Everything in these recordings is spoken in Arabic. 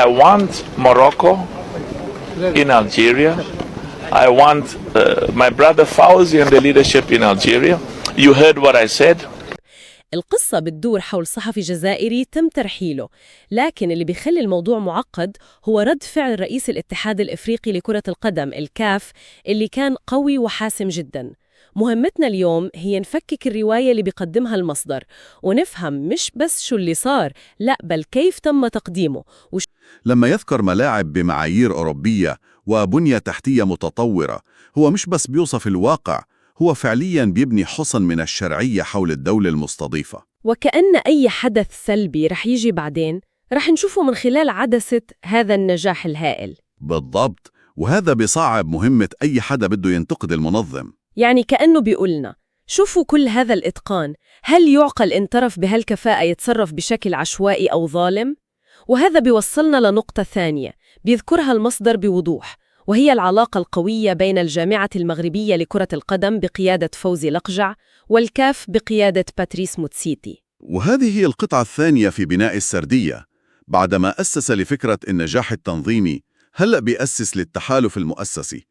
I want Morocco in Algeria. I want my brother Fawzi and the leadership in Algeria. You heard what I said. القصة بتدور حول صحفي جزائري تم ترحيله، لكن اللي بيخلي الموضوع معقد هو رد فعل رئيس الاتحاد الإفريقي لكرة القدم الكاف اللي كان قوي وحاسم جدا. مهمتنا اليوم هي نفكك الرواية اللي بيقدمها المصدر ونفهم مش بس شو اللي صار، لا بل كيف تم تقديمه لما يذكر ملاعب بمعايير أوروبية وبنية تحتية متطورة، هو مش بس بيوصف الواقع، هو فعلياً بيبني حصن من الشرعية حول الدولة المستضيفة. وكأن أي حدث سلبي رح يجي بعدين رح نشوفه من خلال عدسة هذا النجاح الهائل. بالضبط، وهذا بيصعب مهمة أي حدا بده ينتقد المنظم. يعني كأنه بيقولنا شوفوا كل هذا الإتقان، هل يعقل إن طرف بهالكفاءة يتصرف بشكل عشوائي أو ظالم؟ وهذا بيوصلنا لنقطة ثانية بيذكرها المصدر بوضوح، وهي العلاقة القوية بين الجامعة المغربية لكرة القدم بقيادة فوزي لقجع والكاف بقيادة باتريس موتسيتي. وهذه هي القطعة الثانية في بناء السردية. بعدما أسس لفكرة النجاح التنظيمي، هلأ بيأسس للتحالف المؤسسي.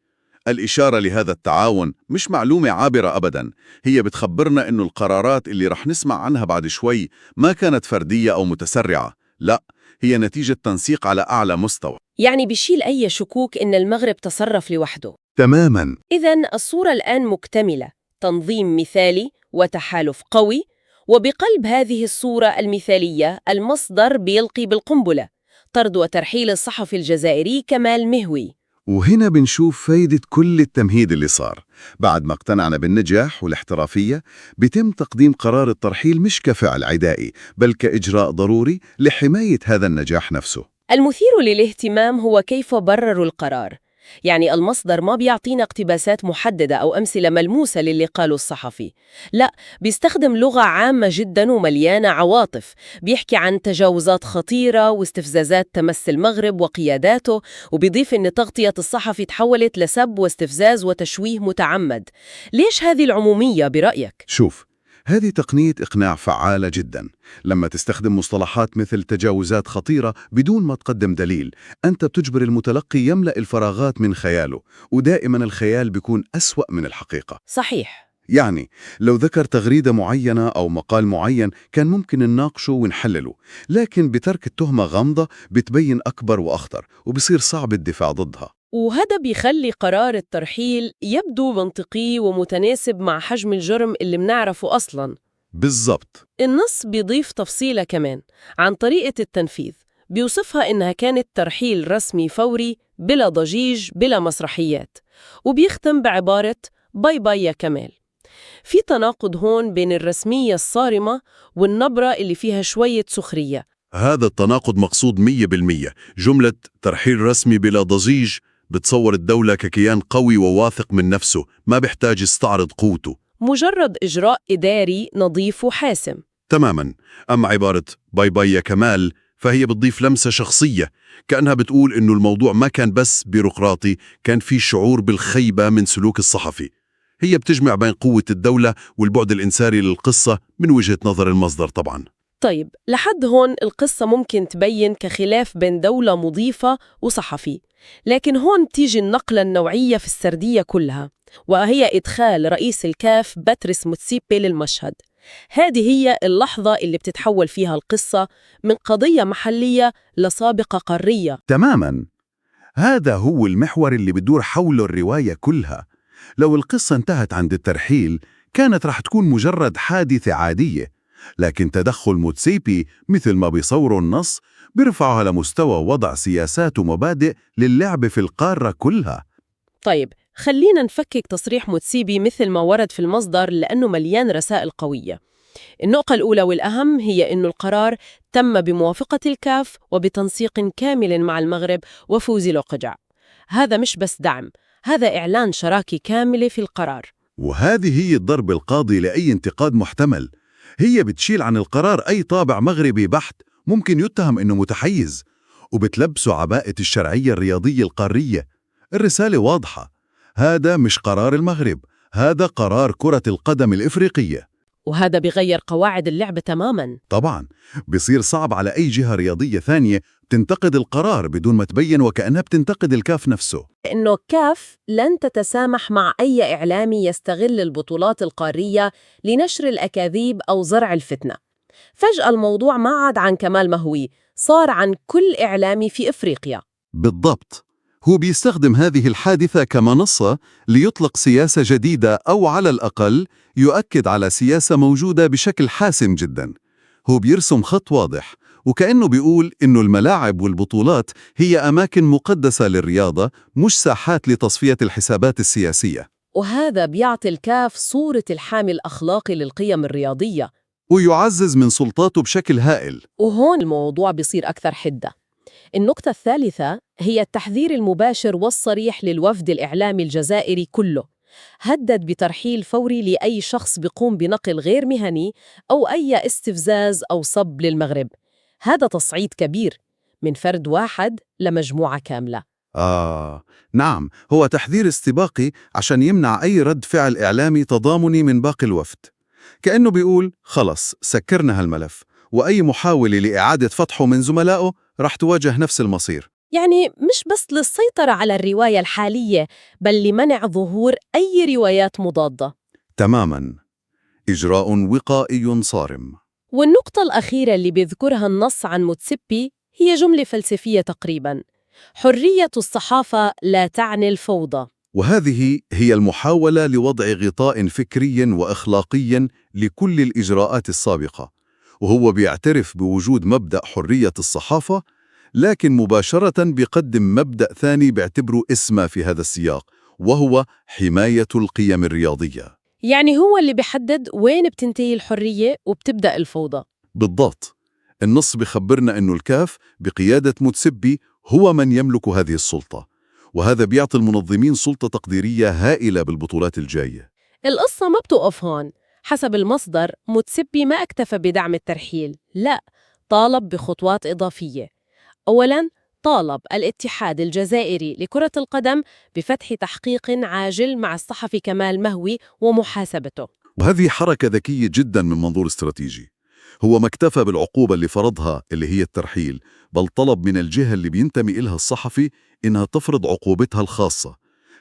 الإشارة لهذا التعاون مش معلومة عابرة أبداً، هي بتخبرنا إنه القرارات اللي رح نسمع عنها بعد شوي ما كانت فردية أو متسرعة، لا، هي نتيجة تنسيق على أعلى مستوى. يعني بيشيل أي شكوك إن المغرب تصرف لوحده. تماماً. إذن الصورة الآن مكتملة، تنظيم مثالي وتحالف قوي، وبقلب هذه الصورة المثالية المصدر بيلقي بالقنبلة، طرد وترحيل الصحفي الجزائري كمال مهوي. وهنا بنشوف فايدة كل التمهيد اللي صار. بعد ما اقتنعنا بالنجاح والاحترافية، بيتم تقديم قرار الترحيل مش كفعل عدائي، بل كإجراء ضروري لحماية هذا النجاح نفسه. المثير للاهتمام هو كيف برروا القرار. يعني المصدر ما بيعطينا اقتباسات محددة أو أمثلة ملموسة للي قاله الصحفي، لا، بيستخدم لغة عامة جدا ومليانة عواطف، بيحكي عن تجاوزات خطيرة واستفزازات تمس المغرب وقياداته، وبيضيف أن تغطية الصحفي تحولت لسب واستفزاز وتشويه متعمد. ليش هذه العمومية برأيك؟ شوف، هذه تقنية إقناع فعالة جدا. لما تستخدم مصطلحات مثل تجاوزات خطيرة بدون ما تقدم دليل، أنت بتجبر المتلقي يملأ الفراغات من خياله، ودائما الخيال بيكون أسوأ من الحقيقة. صحيح. يعني لو ذكر تغريدة معينة أو مقال معين كان ممكن نناقشه ونحلله، لكن بترك التهمة غامضة بتبين أكبر وأخطر، وبصير صعب الدفاع ضدها. وهذا بيخلي قرار الترحيل يبدو منطقي ومتناسب مع حجم الجرم اللي منعرفه أصلاً. بالضبط. النص بيضيف تفصيلة كمان عن طريقة التنفيذ، بيوصفها إنها كانت ترحيل رسمي فوري بلا ضجيج بلا مسرحيات، وبيختم بعبارة باي باي يا كمال. في تناقض هون بين الرسمية الصارمة والنبرة اللي فيها شوية سخرية. هذا التناقض مقصود 100%. جملة ترحيل رسمي بلا ضجيج بتصور الدولة ككيان قوي وواثق من نفسه، ما بيحتاج يستعرض قوته، مجرد إجراء إداري نظيف وحاسم. تماماً. أما عبارة باي باي يا كمال فهي بتضيف لمسة شخصية، كأنها بتقول إنه الموضوع ما كان بس بيروقراطي، كان في شعور بالخيبة من سلوك الصحفي. هي بتجمع بين قوة الدولة والبعد الإنساني للقصة من وجهة نظر المصدر طبعاً. طيب، لحد هون القصة ممكن تبين كخلاف بين دولة مضيفة وصحفي، لكن هون تيجي النقلة النوعية في السردية كلها، وهي إدخال رئيس الكاف باتريس موتسيبي للمشهد. هذه هي اللحظة اللي بتتحول فيها القصة من قضية محلية لسابقة قارية. تماماً. هذا هو المحور اللي بتدور حوله الرواية كلها. لو القصة انتهت عند الترحيل كانت رح تكون مجرد حادثة عادية، لكن تدخل موتسيبي مثل ما بيصوروا النص بيرفعها لمستوى وضع سياسات ومبادئ للعب في القارة كلها. طيب، خلينا نفكك تصريح موتسيبي مثل ما ورد في المصدر لأنه مليان رسائل قوية. النقطة الأولى والأهم هي أن القرار تم بموافقة الكاف وبتنسيق كامل مع المغرب وفوزي لقجع. هذا مش بس دعم، هذا إعلان شراكة كاملة في القرار. وهذه هي الضرب القاضي لأي انتقاد محتمل. هي بتشيل عن القرار أي طابع مغربي بحت ممكن يتهم إنه متحيز، وبتلبسه عباءة الشرعية الرياضية القارية. الرسالة واضحة، هذا مش قرار المغرب، هذا قرار كرة القدم الإفريقية. وهذا بيغير قواعد اللعبة تماماً. طبعا بيصير صعب على أي جهة رياضية ثانية تنتقد القرار بدون ما تبين وكأنها بتنتقد الكاف نفسه. إنه كاف لن تتسامح مع أي إعلامي يستغل البطولات القارية لنشر الأكاذيب أو زرع الفتنة. فجأة الموضوع ما عاد عن كمال مهوي، صار عن كل إعلامي في إفريقيا. بالضبط، هو بيستخدم هذه الحادثة كمنصة ليطلق سياسة جديدة أو على الأقل يؤكد على سياسة موجودة بشكل حاسم جدا. هو بيرسم خط واضح وكأنه بيقول إنه الملاعب والبطولات هي أماكن مقدسة للرياضة مش ساحات لتصفية الحسابات السياسية. وهذا بيعطي الكاف صورة الحامي الأخلاقي للقيم الرياضية. ويعزز من سلطاته بشكل هائل. وهون الموضوع بيصير أكثر حدة. النقطة الثالثة هي التحذير المباشر والصريح للوفد الإعلامي الجزائري كله. هدد بترحيل فوري لأي شخص بيقوم بنقل غير مهني أو أي استفزاز أو صب للمغرب. هذا تصعيد كبير من فرد واحد لمجموعة كاملة. نعم، هو تحذير استباقي عشان يمنع أي رد فعل إعلامي تضامني من باقي الوفد. كأنه بيقول خلص سكرنا هالملف، وأي محاولة لإعادة فتحه من زملائه رح تواجه نفس المصير. يعني مش بس للسيطرة على الرواية الحالية، بل لمنع ظهور أي روايات مضادة. تماماً، إجراء وقائي صارم. والنقطة الأخيرة اللي بيذكرها النص عن موتسيبي هي جملة فلسفية تقريباً: حرية الصحافة لا تعني الفوضى. وهذه هي المحاولة لوضع غطاء فكري وأخلاقي لكل الإجراءات السابقة، وهو بيعترف بوجود مبدأ حرية الصحافة، لكن مباشرة بيقدم مبدأ ثاني بيعتبره اسمه في هذا السياق، وهو حماية القيم الرياضية. يعني هو اللي بيحدد وين بتنتهي الحرية وبتبدأ الفوضى. بالضبط، النص بيخبرنا أنه الكاف بقيادة موتسيبي هو من يملك هذه السلطة، وهذا بيعطي المنظمين سلطة تقديرية هائلة بالبطولات الجاية. القصة ما بتوقف هون. حسب المصدر موتسيبي ما اكتفى بدعم الترحيل، لا، طالب بخطوات إضافية. أولاً، طالب الاتحاد الجزائري لكرة القدم بفتح تحقيق عاجل مع الصحفي كمال مهوي ومحاسبته. وهذه حركة ذكية جدا من منظور استراتيجي. هو ما اكتفى بالعقوبة اللي فرضها اللي هي الترحيل، بل طلب من الجهة اللي بينتمي إلها الصحفي إنها تفرض عقوبتها الخاصة.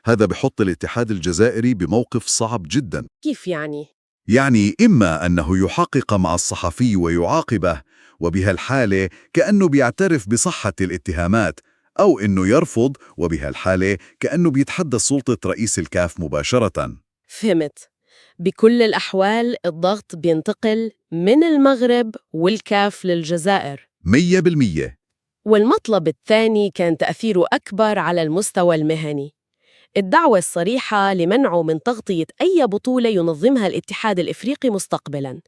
هذا بحط الاتحاد الجزائري بموقف صعب جدا. كيف يعني؟ يعني إما أنه يحقق مع الصحفي ويعاقبه، وبهالحالة كأنه بيعترف بصحة الاتهامات، أو أنه يرفض، وبهالحالة كأنه بيتحدى سلطة رئيس الكاف مباشرة. فهمت. بكل الأحوال الضغط بينتقل من المغرب والكاف للجزائر 100%. والمطلب الثاني كان تأثيره أكبر على المستوى المهني. الدعوة الصريحة لمنعه من تغطية أي بطولة ينظمها الاتحاد الإفريقي مستقبلاً.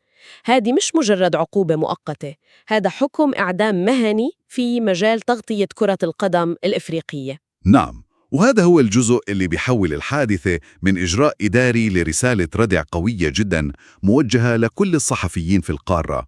هذه مش مجرد عقوبة مؤقتة، هذا حكم إعدام مهني في مجال تغطية كرة القدم الإفريقية. نعم، وهذا هو الجزء اللي بيحول الحادثة من إجراء إداري لرسالة ردع قوية جدا موجهة لكل الصحفيين في القارة.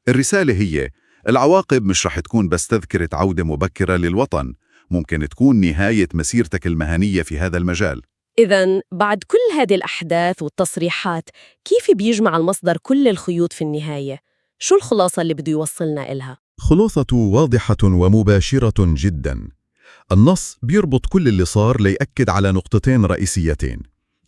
الرسالة هي: العواقب مش رح تكون بس تذكرة عودة مبكرة للوطن، ممكن تكون نهاية مسيرتك المهنية في هذا المجال. إذن بعد كل هذه الأحداث والتصريحات، كيف بيجمع المصدر كل الخيوط في النهاية؟ شو الخلاصة اللي بده يوصلنا إلها؟ خلاصة واضحة ومباشرة جدا. النص بيربط كل اللي صار ليأكد على نقطتين رئيسيتين.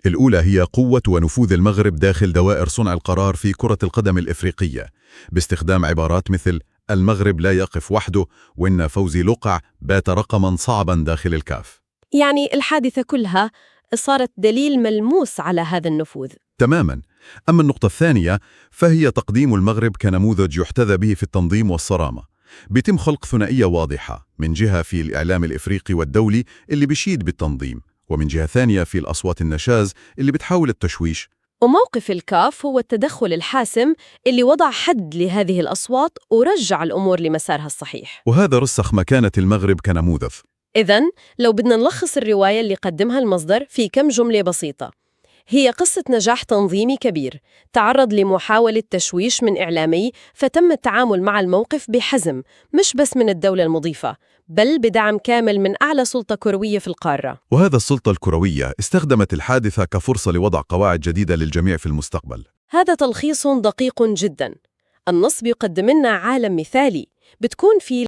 الأولى هي قوة ونفوذ المغرب داخل دوائر صنع القرار في كرة القدم الإفريقية، باستخدام عبارات مثل المغرب لا يقف وحده، وإن فوزي لقع بات رقما صعبا داخل الكاف. يعني الحادثة كلها صارت دليل ملموس على هذا النفوذ. تماما. أما النقطة الثانية فهي تقديم المغرب كنموذج يحتذى به في التنظيم والصرامة. بيتم خلق ثنائية واضحة، من جهة في الإعلام الإفريقي والدولي اللي بيشيد بالتنظيم، ومن جهة ثانية في الأصوات النشاز اللي بتحاول التشويش. وموقف الكاف هو التدخل الحاسم اللي وضع حد لهذه الأصوات ورجع الأمور لمسارها الصحيح. وهذا رسخ مكانة المغرب كنموذج. إذن لو بدنا نلخص الرواية اللي قدمها المصدر في كم جملة بسيطة: هي قصة نجاح تنظيمي كبير تعرض لمحاولة تشويش من إعلامي، فتم التعامل مع الموقف بحزم، مش بس من الدولة المضيفة، بل بدعم كامل من أعلى سلطة كروية في القارة. وهذا السلطة الكروية استخدمت الحادثة كفرصة لوضع قواعد جديدة للجميع في المستقبل. هذا تلخيص دقيق جدا. النص بيقدم لنا عالم مثالي بتكون فيه